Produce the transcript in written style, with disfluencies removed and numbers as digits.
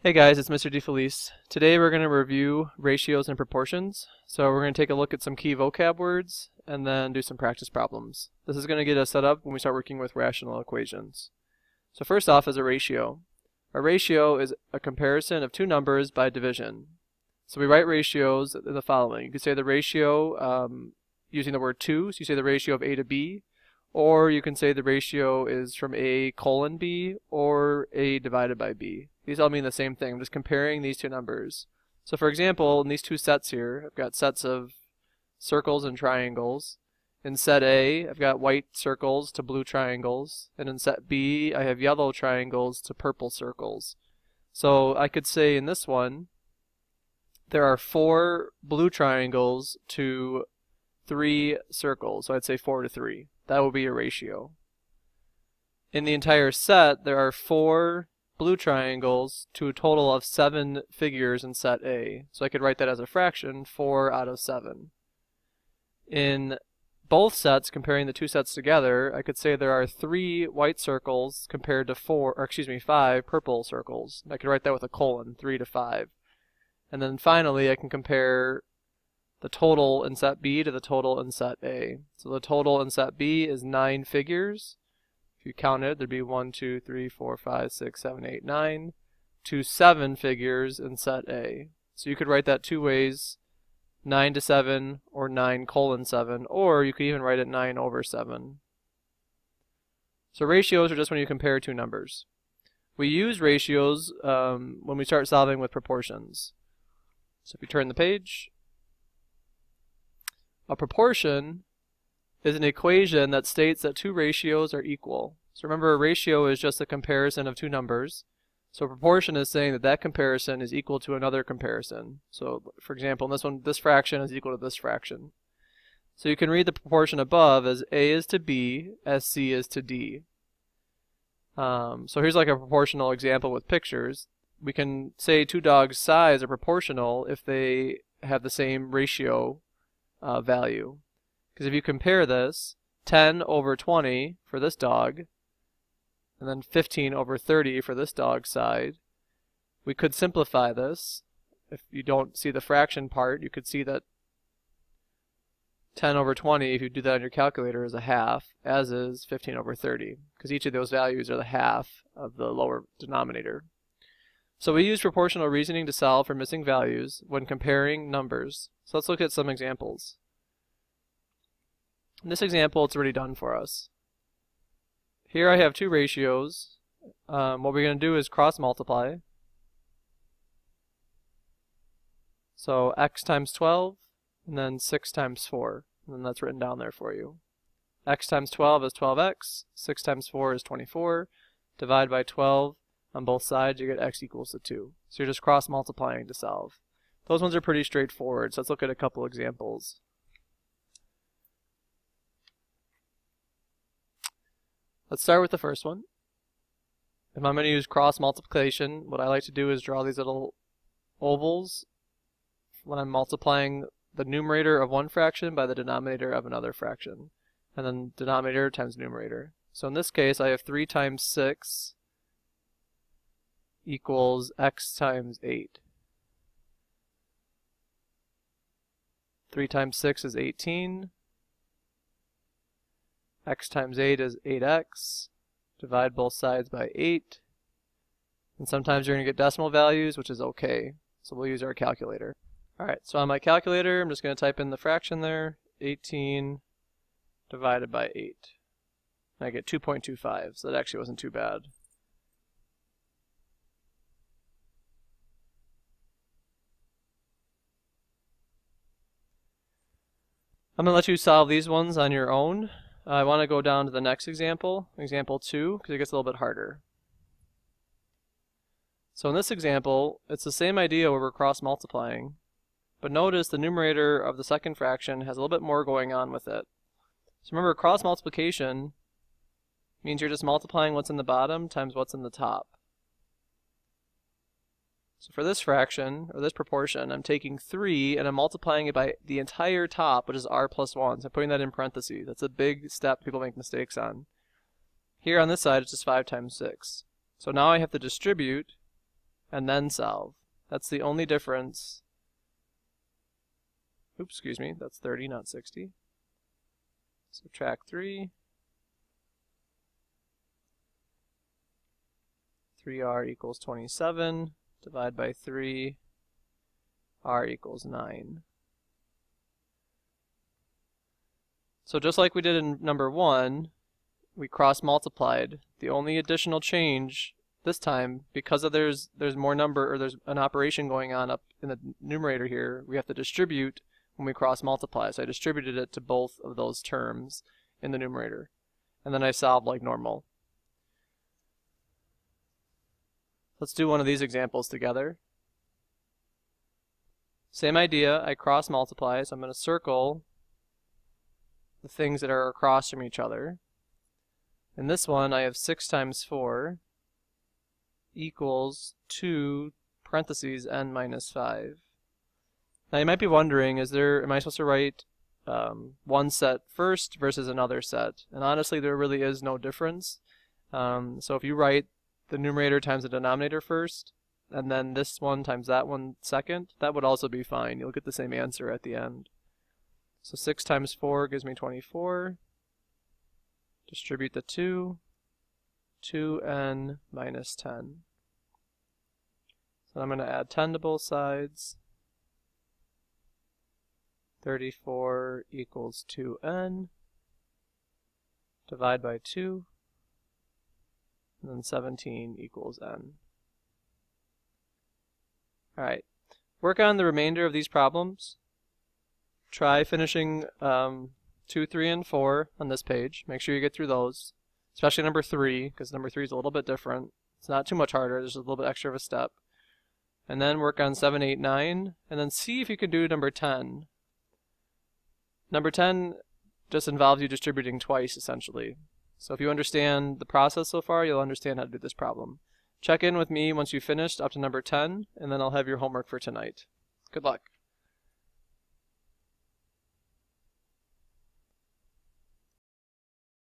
Hey guys, it's Mr. DeFelice. Today we're going to review ratios and proportions. So we're going to take a look at some key vocab words and then do some practice problems. This is going to get us set up when we start working with rational equations. So first off is a ratio. A ratio is a comparison of two numbers by division. So we write ratios in the following. You could say the ratio using the word 2, so you say the ratio of A to B, or you can say the ratio is from A colon B or A divided by B. These all mean the same thing. I'm just comparing these two numbers. So for example, in these two sets here, I've got sets of circles and triangles. In set A, I've got white circles to blue triangles. And in set B, I have yellow triangles to purple circles. So I could say in this one, there are 4 blue triangles to 3 circles. So I'd say 4 to 3. That would be a ratio. In the entire set, there are 4 blue triangles to a total of 7 figures in set A. So I could write that as a fraction, 4 out of 7. In both sets, comparing the two sets together, I could say there are 3 white circles compared to 5 purple circles. I could write that with a colon, 3 to 5. And then finally, I can compare the total in set B to the total in set A. So the total in set B is 9 figures. If you counted, there'd be 1, 2, 3, 4, 5, 6, 7, 8, 9 to 7 figures in set A. So you could write that two ways, 9 to 7 or 9 colon 7, or you could even write it 9 over 7. So ratios are just when you compare two numbers. We use ratios when we start solving with proportions. So if you turn the page, a proportion is an equation that states that two ratios are equal. So remember, a ratio is just a comparison of two numbers. So a proportion is saying that that comparison is equal to another comparison. So for example, in this one, this fraction is equal to this fraction. So you can read the proportion above as A is to B, as C is to D. So here's like a proportional example with pictures. We can say two dogs' size are proportional if they have the same ratio value. Because if you compare this, 10 over 20 for this dog, and then 15 over 30 for this dog's side, we could simplify this. If you don't see the fraction part, you could see that 10 over 20, if you do that on your calculator, is a half, as is 15 over 30, because each of those values are the half of the lower denominator. So we use proportional reasoning to solve for missing values when comparing numbers. So let's look at some examples. In this example, it's already done for us. Here I have two ratios. What we're going to do is cross multiply. So x times 12, and then 6 times 4. And then that's written down there for you. X times 12 is 12x, 6 times 4 is 24. Divide by 12 on both sides, you get x equals to 2. So you're just cross multiplying to solve. Those ones are pretty straightforward, so let's look at a couple examples. Let's start with the first one. If I'm going to use cross multiplication, what I like to do is draw these little ovals when I'm multiplying the numerator of one fraction by the denominator of another fraction. And then denominator times numerator. So in this case, I have 3 times 6 equals x times 8. 3 times 6 is 18. X times 8 is 8x. Divide both sides by 8. And sometimes you're going to get decimal values, which is okay. So we'll use our calculator. Alright, so on my calculator, I'm just going to type in the fraction there. 18 divided by 8. And I get 2.25, so that actually wasn't too bad. I'm going to let you solve these ones on your own. I want to go down to the next example, example 2, because it gets a little bit harder. So in this example, it's the same idea where we're cross multiplying, but notice the numerator of the second fraction has a little bit more going on with it. So remember, cross multiplication means you're just multiplying what's in the bottom times what's in the top. So for this fraction, or this proportion, I'm taking 3 and I'm multiplying it by the entire top, which is r plus 1. So I'm putting that in parentheses. That's a big step people make mistakes on. Here on this side, it's just 5 times 6. So now I have to distribute and then solve. That's the only difference. Oops, excuse me, that's 30, not 60. Subtract 3. 3r equals 27. Divide by 3. R equals 9. So just like we did in number 1, we cross-multiplied. The only additional change this time, because of there's more number, or there's an operation going on up in the numerator here, we have to distribute when we cross-multiply. So I distributed it to both of those terms in the numerator. And then I solved like normal. Let's do one of these examples together. Same idea, I cross-multiply, so I'm going to circle the things that are across from each other. In this one, I have 6 times 4 equals 2 parentheses n minus 5. Now you might be wondering, am I supposed to write one set first versus another set? And honestly, there really is no difference. So if you write the numerator times the denominator first, and then this one times that one second, that would also be fine. You'll get the same answer at the end. So 6 times 4 gives me 24. Distribute the 2. 2n minus 10. So I'm going to add 10 to both sides. 34 equals 2n. Divide by 2. And then 17 equals n. Alright, work on the remainder of these problems. Try finishing 2, 3, and 4 on this page. Make sure you get through those, especially number 3, because number 3 is a little bit different. It's not too much harder, there's a little bit extra of a step. And then work on 7, 8, 9, and then see if you can do number 10. Number 10 just involves you distributing twice, essentially. So if you understand the process so far, you'll understand how to do this problem. Check in with me once you've finished up to number 10, and then I'll have your homework for tonight. Good luck.